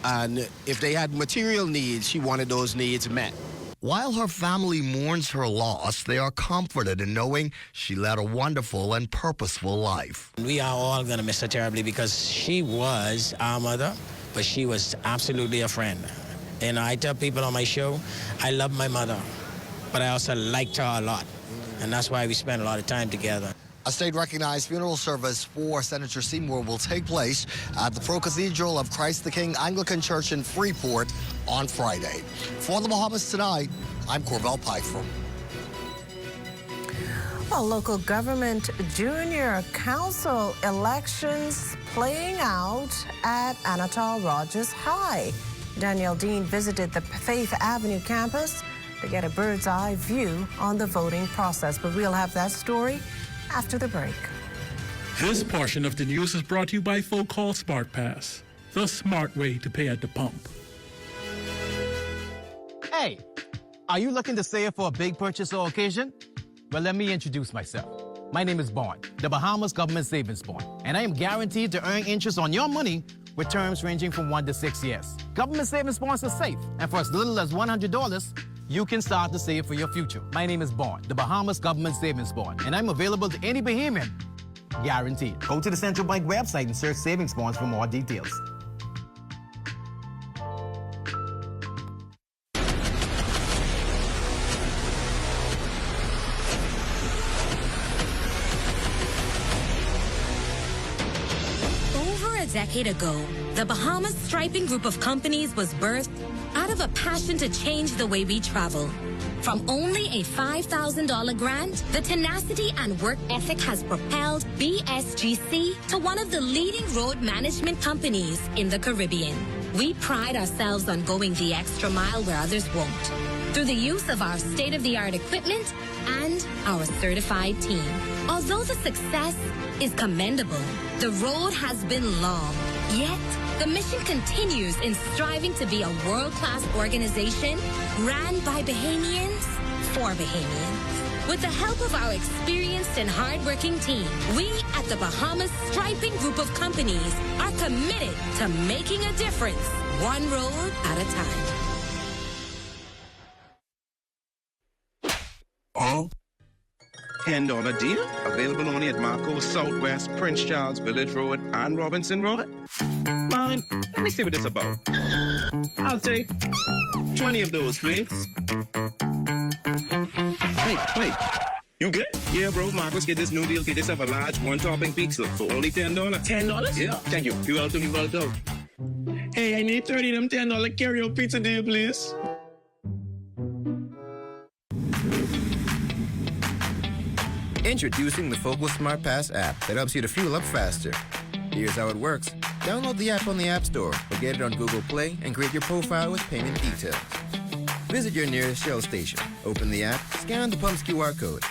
And if they had material needs, she wanted those needs met. While her family mourns her loss, they are comforted in knowing she led a wonderful and purposeful life. We are all going to miss her terribly, because she was our mother, but she was absolutely a friend. And I tell people on my show, I love my mother, but I also liked her a lot. And that's why we spent a lot of time together. A state-recognized funeral service for Senator Seymour will take place at the Pro-Cathedral of Christ the King Anglican Church in Freeport on Friday. For the Bahamas Tonight, I'm Corval Pyfrom. Well, local government junior council elections playing out at Anatole Rogers High. Danielle Dean visited the Faith Avenue campus to get a bird's-eye view on the voting process. But we'll have that story after the break. This portion of the news is brought to you by folk called Smart Pass, the smart way to pay at the pump. Hey, are you looking to save for a big purchase or occasion? Well, let me introduce myself. My name is Bond, the Bahamas Government Savings Bond, and I am guaranteed to earn interest on your money with terms ranging from 1 to 6 years. Government savings bonds are safe, and for as little as $100, you can start to save for your future. My name is Bond, the Bahamas Government Savings Bond, and I'm available to any Bahamian, guaranteed. Go to the Central Bank website and search savings bonds for more details. A decade ago, The Bahamas Striping Group of Companies was birthed out of a passion to change the way we travel. From only a $5,000 grant, the tenacity and work ethic has propelled BSGC to one of the leading road management companies in the Caribbean. We pride ourselves on going the extra mile where others won't, through the use of our state-of-the-art equipment and our certified team. Although the success is commendable, the road has been long. Yet, the mission continues in striving to be a world-class organization ran by Bahamians for Bahamians. With the help of our experienced and hardworking team, we at the Bahamas Striping Group of Companies are committed to making a difference, one road at a time. $10 deal, available only at Marco Southwest, Prince Charles, Village Road, and Robinson Road. Marlon, let me see what it's about. I'll take 20 of those, please. Wait. You good? Yeah, bro, Marcos, get this new deal. Get yourself a large one-topping pizza for only $10. $10? Yeah. Thank you. You're welcome. Hey, I need 30 of them $10 carry-out pizza deal, please. Introducing the Focal Smart Pass app that helps you to fuel up faster. Here's how it works. Download the app on the App Store or get it on Google Play and create your profile with payment details. Visit your nearest Shell station, open the app, scan the pump's QR code,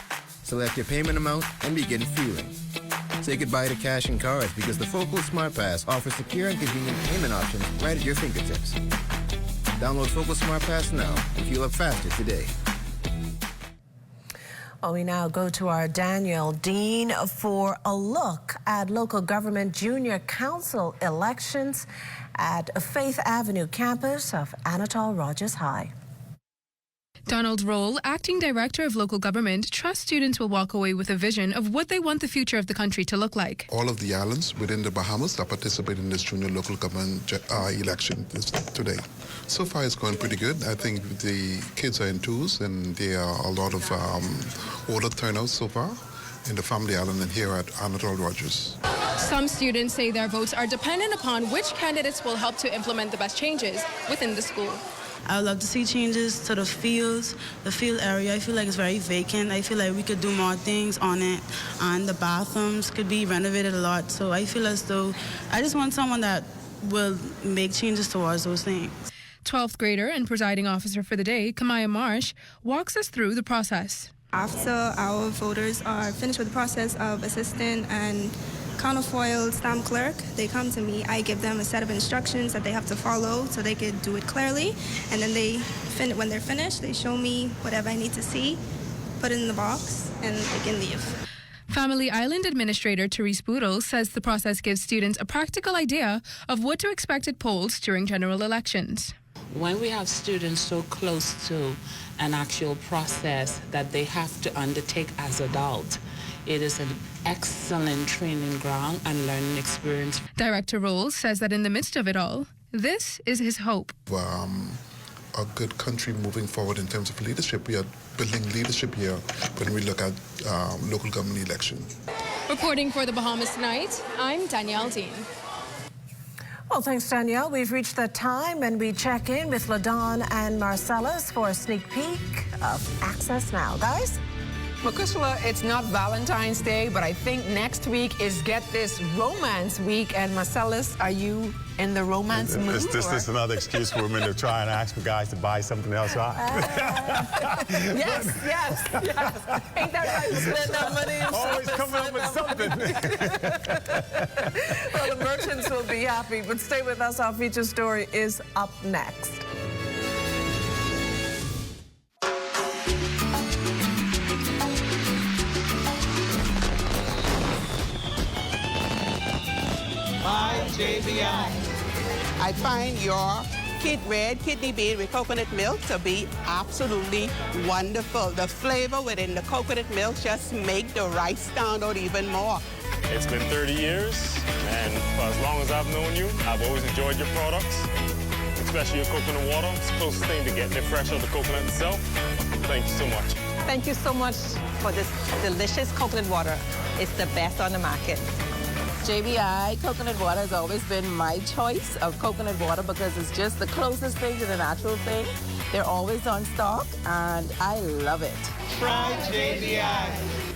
select your payment amount, and begin fueling. Say goodbye to cash and cards because the Focal Smart Pass offers secure and convenient payment options right at your fingertips. Download Focal Smart Pass now and fuel up faster today. Well, we now go to our Daniel Dean for a look at local government junior council elections at Faith Avenue campus of Anatole Rogers High. Donald Roll, Acting Director of Local Government, trusts students will walk away with a vision of what they want the future of the country to look like. All of the islands within the Bahamas that participate in this junior local government election today. So far, it's going pretty good. I think the kids are enthused, and there are a lot of older turnouts so far in the family island and here at Anatole Rogers. Some students say their votes are dependent upon which candidates will help to implement the best changes within the school. I would love to see changes to the field area. I feel like it's very vacant. I feel like we could do more things on it, and the bathrooms could be renovated a lot. So I feel as though I just want someone that will make changes towards those things. 12th grader and presiding officer for the day, Kamaya Marsh, walks us through the process. After our voters are finished with the process of assistant and counterfoil stamp clerk, they come to me. I give them a set of instructions that they have to follow so they could do it clearly. And then when they're finished, they show me whatever I need to see, put it in the box, and I can leave. Family Island Administrator Therese Boodle says the process gives students a practical idea of what to expect at polls during general elections. When we have students so close to an actual process that they have to undertake as adults, it is an excellent training ground and learning experience. Director Rolls says that in the midst of it all, this is his hope. A good country moving forward in terms of leadership. We are building leadership here when we look at local government election. Reporting for the Bahamas Tonight, I'm Danielle Dean. Well, thanks, Danielle. We've reached that time, and we check in with LaDawn and Marcellus for a sneak peek of Access Now. Guys? Well, Kushla, it's not Valentine's Day, but I think next week is Get This Romance Week. And Marcellus, are you in the romance mood? Is this another excuse for women to try and ask for guys to buy something else out? Yes. Ain't that right? Spend that money. Always coming up with something. Well, the merchants will be happy, but stay with us. Our feature story is up next. JBI. I find your red kidney bean with coconut milk to be absolutely wonderful. The flavor within the coconut milk just make the rice stand out even more. It's been 30 years, and for as long as I've known you, I've always enjoyed your products, especially your coconut water. It's the closest thing to getting it fresh out of the coconut itself. Thank you so much. Thank you so much for this delicious coconut water. It's the best on the market. JBI. Coconut water has always been my choice of coconut water because it's just the closest thing to the natural thing. They're always on stock, and I love it. Try JBI.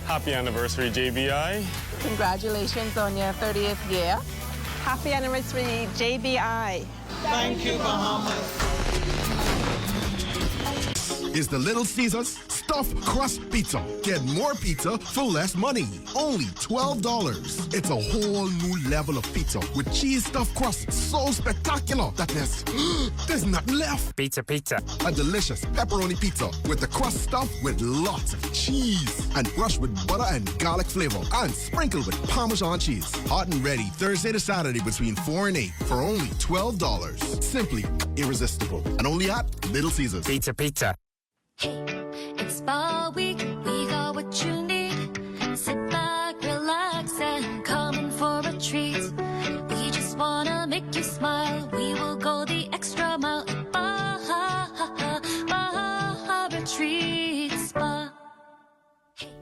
Happy anniversary, JBI. Congratulations on your 30th year. Happy anniversary, JBI. Thank you, Bahamas. Is the Little Caesars Stuffed Crust Pizza. Get more pizza for less money. Only $12. It's a whole new level of pizza with cheese stuffed crust so spectacular that there's nothing left. Pizza. A delicious pepperoni pizza with the crust stuffed with lots of cheese and brushed with butter and garlic flavor and sprinkled with Parmesan cheese. Hot and ready Thursday to Saturday between 4 and 8 for only $12. Simply irresistible. And only at Little Caesars. Pizza. It's Spa Week, we got what you need. Sit back, relax, and come in for a treat. We just wanna make you smile. We will go the extra mile at Baja Retreat Spa.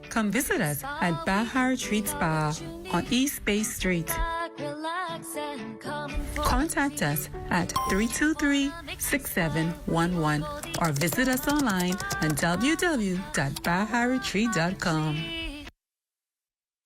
Come visit us at Baja Retreat Spa on East Bay Street. Contact us at 323-6711 or visit us online on www.baharetreat.com.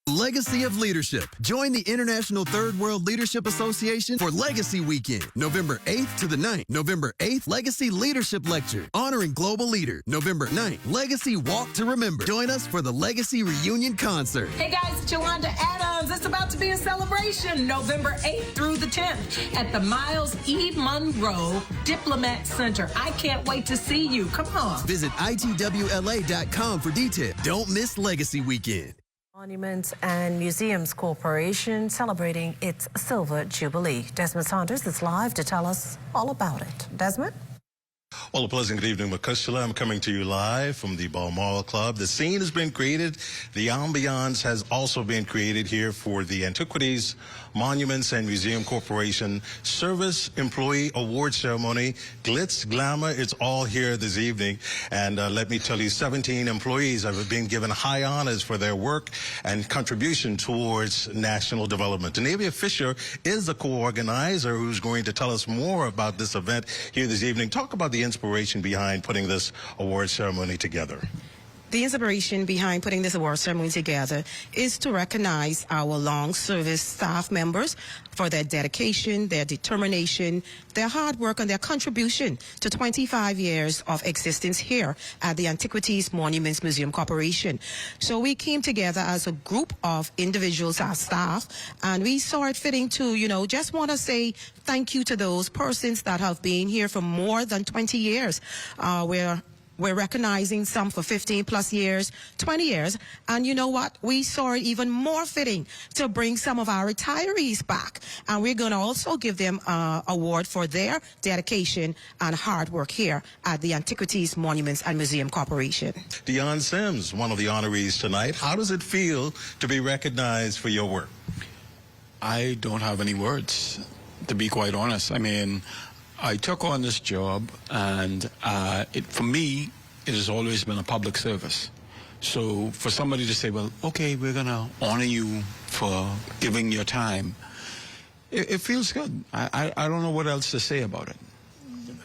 Legacy of Leadership. Join the International Third World Leadership Association for Legacy Weekend, November 8th to the 9th. November 8th, Legacy Leadership Lecture, honoring global leader. November 9th, Legacy Walk to Remember. Join us for the Legacy Reunion Concert. Hey guys, it's Yolanda Adams. It's about to be a celebration, November 8th through the 10th at the Miles E. Monroe Diplomat Center. I can't wait to see you. Come on. Visit itwla.com for details. Don't miss Legacy Weekend. Monuments and Museums Corporation celebrating its Silver Jubilee. Desmond Saunders is live to tell us all about it. Desmond? Well, a pleasant good evening, Makushla. I'm coming to you live from the Balmoral Club. The scene has been created. The ambiance has also been created here for the Antiquities, Monuments and Museum Corporation Service Employee Award Ceremony. Glitz, glamour, it's all here this evening. And let me tell you, 17 employees have been given high honors for their work and contribution towards national development. Denavia Fisher is the co-organizer who's going to tell us more about this event here this evening. Talk about the inspiration behind putting this award ceremony together. The inspiration behind putting this award ceremony together is to recognize our long service staff members for their dedication, their determination, their hard work, and their contribution to 25 years of existence here at the Antiquities Monuments Museum Corporation. So we came together as a group of individuals, our staff, and we saw it fitting to, just want to say thank you to those persons that have been here for more than 20 years. We're recognizing some for 15 plus years, 20 years. And you know what? We saw it even more fitting to bring some of our retirees back. And we're going to also give them an award for their dedication and hard work here at the Antiquities, Monuments and Museum Corporation. Deion Sims, one of the honorees tonight. How does it feel to be recognized for your work? I don't have any words, to be quite honest. I mean, I took on this job, and for me, it has always been a public service. So for somebody to say, well, okay, we're going to honor you for giving your time, it feels good. I don't know what else to say about it.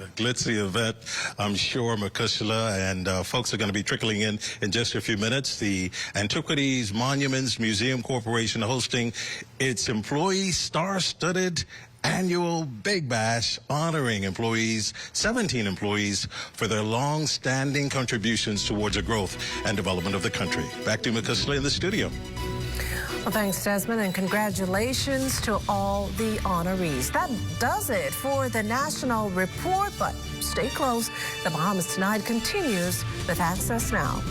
A glitzy event, I'm sure, Makushla, and folks are going to be trickling in just a few minutes. The Antiquities Monuments Museum Corporation hosting its employee star-studded annual Big Bash, honoring employees, 17 employees, for their long-standing contributions towards the growth and development of the country. Back to Makushla in the studio. Well, thanks, Desmond, and congratulations to all the honorees. That does it for the National Report, but stay close. The Bahamas Tonight continues with Access Now.